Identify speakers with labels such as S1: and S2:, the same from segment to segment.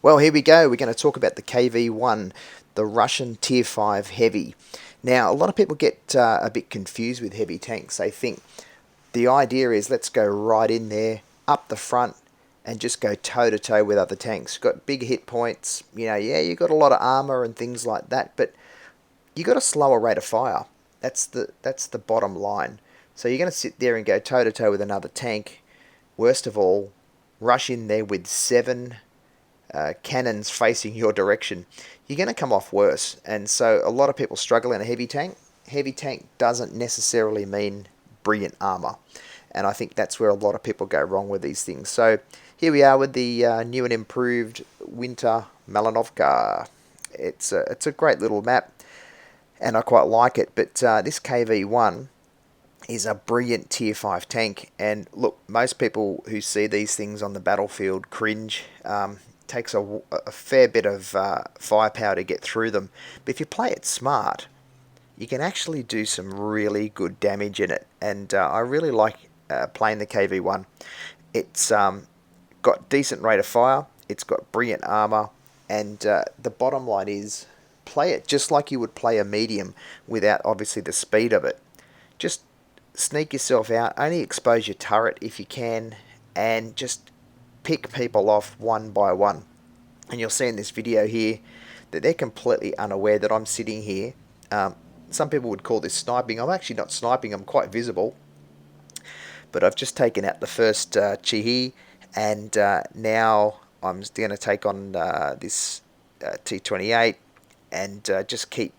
S1: Well, here we go. We're going to talk about the KV1, the Russian Tier 5 Heavy. Now, a lot of people get a bit confused with heavy tanks. They think the idea is let's go right in there, up the front, and just go toe-to-toe with other tanks. You've got big hit points, yeah, you've got a lot of armor and things like that, but you got a slower rate of fire. That's the bottom line. So you're going to sit there and go toe-to-toe with another tank. Worst of all, rush in there with 7 cannons facing your direction. You're going to come off worse. And so a lot of people struggle in a heavy tank. Heavy tank doesn't necessarily mean brilliant armor. And I think that's where a lot of people go wrong with these things. So here we are with the new and improved Winter Malinovka. It's a great little map, and I quite like it. But this KV1 is a brilliant tier 5 tank. And look, most people who see these things on the battlefield cringe. Takes a fair bit of firepower to get through them. But if you play it smart, you can actually do some really good damage in it. And I really like playing the KV1. It's got decent rate of fire. It's got brilliant armor. And the bottom line is, play it just like you would play a medium without obviously the speed of it. Just sneak yourself out. Only expose your turret if you can. And just pick people off one by one. And you'll see in this video here that they're completely unaware that I'm sitting here. Some people would call this sniping. I'm actually not sniping. I'm quite visible. But I've just taken out the first Chihi, and now I'm going to take on this T28 and just keep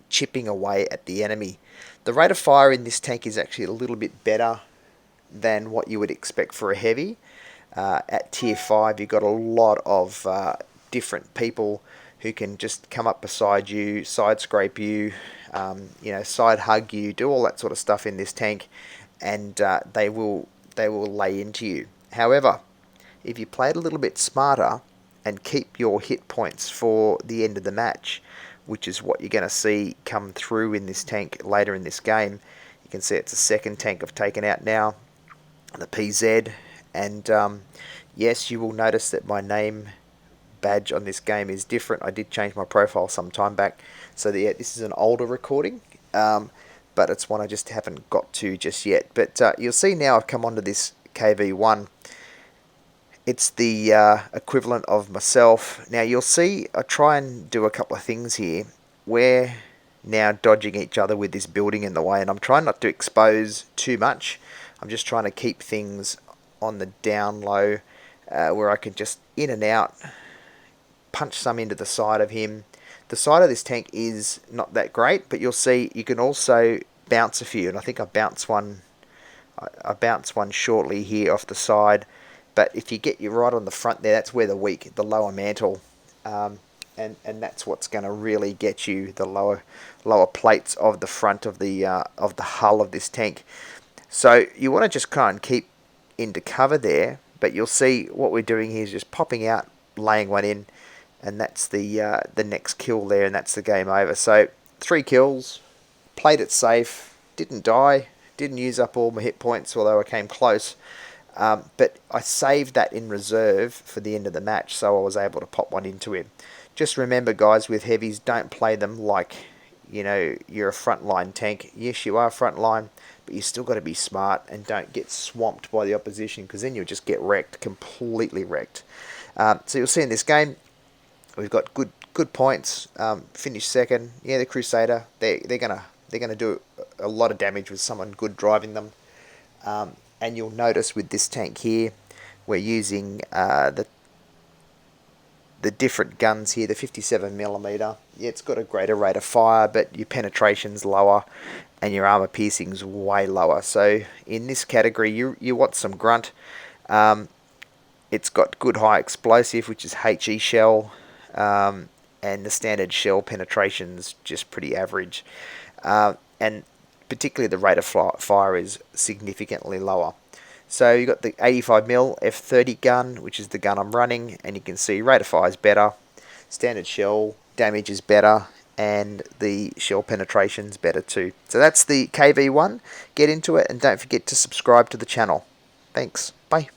S1: chipping away at the enemy. The rate of fire in this tank is actually a little bit better than what you would expect for a heavy. At tier 5 you've got a lot of different people who can just come up beside you, side scrape you, side hug you, do all that sort of stuff in this tank, and they will lay into you. However, if you play it a little bit smarter and keep your hit points for the end of the match, which is what you're going to see come through in this tank later in this game, you can see it's the second tank I've taken out now, the PZ. And yes, you will notice that my name badge on this game is different. I did change my profile some time back. So yeah, this is an older recording, but it's one I just haven't got to just yet. But you'll see now I've come onto this KV1. It's the equivalent of myself. Now you'll see I try and do a couple of things here. We're now dodging each other with this building in the way, and I'm trying not to expose too much. I'm just trying to keep things on the down low, where I can just in and out, punch some into the side of him. The side of this tank is not that great, but you'll see you can also bounce a few, and I think I bounce one shortly here off the side. But if you get you right on the front there, that's where the lower mantle, and that's what's going to really get you, the lower plates of the front of the hull of this tank. So you want to just try and keep into cover there, but you'll see what we're doing here is just popping out, laying one in, and that's the next kill there, and that's the game over. So 3 kills, played it safe, didn't die, didn't use up all my hit points, although I came close, but I saved that in reserve for the end of the match, so I was able to pop one into him. Just remember, guys, with heavies, don't play them like you're a frontline tank. Yes, you are frontline, but you still got to be smart and don't get swamped by the opposition, because then you'll just get wrecked, completely wrecked. So you'll see in this game, we've got good points. Finished second. Yeah, the Crusader. They're gonna do a lot of damage with someone good driving them. And you'll notice with this tank here, we're using the different guns here, the 57mm. Yeah, it's got a greater rate of fire, but your penetration's lower and your armor piercing's way lower. So in this category, you want some grunt. It's got good high explosive, which is HE shell, and the standard shell penetration's just pretty average. And particularly the rate of fire is significantly lower. So you've got the 85mm F30 gun, which is the gun I'm running, and you can see rate of fire is better, standard shell damage is better, and the shell penetration's better too. So that's the KV1. Get into it, and don't forget to subscribe to the channel. Thanks. Bye.